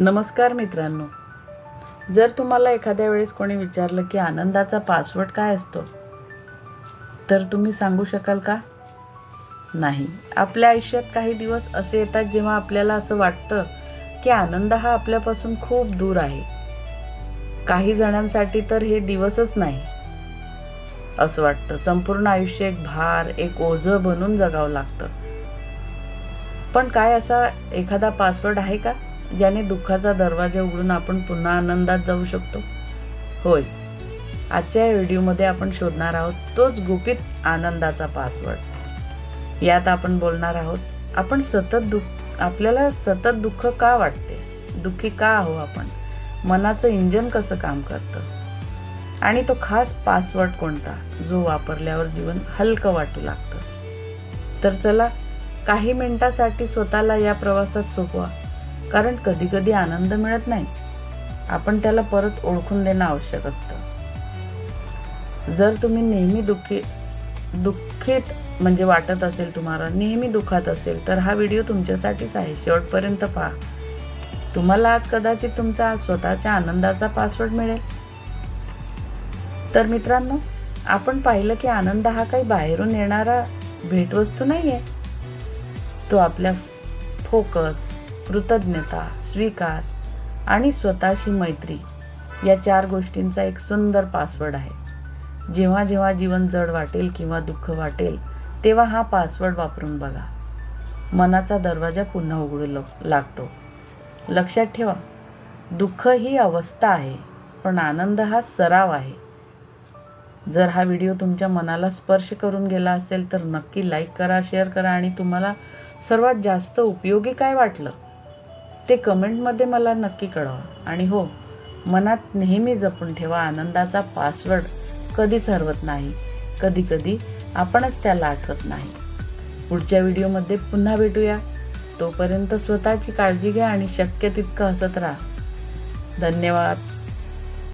नमस्कार मित्रांनो, जर तुम्हाला एखाद्या वेळेस कोणी विचारलं की आनंदाचा पासवर्ड काय असतो, तर तुम्ही सांगू शकाल का? नाही. आपल्या आयुष्यात काही दिवस असे येतात जेव्हा आपल्याला असं वाटतं की आनंद हा आपल्यापासून खूप दूर आहे. काही जणांसाठी तर हे दिवसच नाही असं वाटतं. संपूर्ण आयुष्य एक भार, एक ओझं बनून जगावं लागतं. पण काय असा एखादा पासवर्ड आहे का ज्याने दुःखाचा दरवाजा उघडून आपण पुन्हा आनंदात जाऊ शकतो? होय, आजच्या या व्हिडिओमध्ये आपण शोधणार आहोत तोच गुपित आनंदाचा पासवर्ड. यात आपण बोलणार आहोत आपल्याला सतत दुःख का वाटते, दुःखी का आहो आपण, मनाचं इंजन कसं काम करतं आणि तो खास पासवर्ड कोणता जो वापरल्यावर जीवन हलकं वाटू लागतं. तर चला काही मिनिटासाठी स्वतःला या प्रवासात सोपवा, कारण कधी कधी आनंद मिळत नाही, आपण त्याला परत ओळखून देणं आवश्यक असतं. जर तुम्ही नेहमी दुःखित म्हणजे वाटत असेल, तुम्हाला नेहमी दुःखात असेल, तर हा व्हिडिओ तुमच्यासाठीच आहे. शेवटपर्यंत पहा. तुम्हाला आज कदाचित तुमचा स्वतःच्या आनंदाचा पासवर्ड मिळेल. तर मित्रांनो, आपण पाहिलं की आनंद हा काही बाहेरून येणारा भेटवस्तू नाही आहे. तो आपल्या फोकस, कृतज्ञता, स्वीकार आणि स्वतःशी मैत्री या 4 गोष्टींचा एक सुंदर पासवर्ड आहे. जेव्हा जेव्हा जीवन जड वाटेल किंवा दुःख वाटेल, तेव्हा हा पासवर्ड वापरून बघा. मनाचा दरवाजा पुन्हा उघडू लागतो. लक्षात ठेवा, दुःख ही अवस्था आहे, पण आनंद हा सराव आहे. जर हा व्हिडिओ तुमच्या मनाला स्पर्श करून गेला असेल तर नक्की लाईक करा, शेअर करा आणि तुम्हाला सर्वात जास्त उपयोगी काय वाटलं ते कमेंटमध्ये मला नक्की कळवा. आणि हो, मनात नेहमी जपून ठेवा, आनंदाचा पासवर्ड कधीच हरवत नाही. कधी कधी आपणच त्याला आठवत नाही. पुढच्या व्हिडिओमध्ये पुन्हा भेटूया. तोपर्यंत स्वतःची काळजी घ्या आणि शक्य तितकं हसत राहा. धन्यवाद.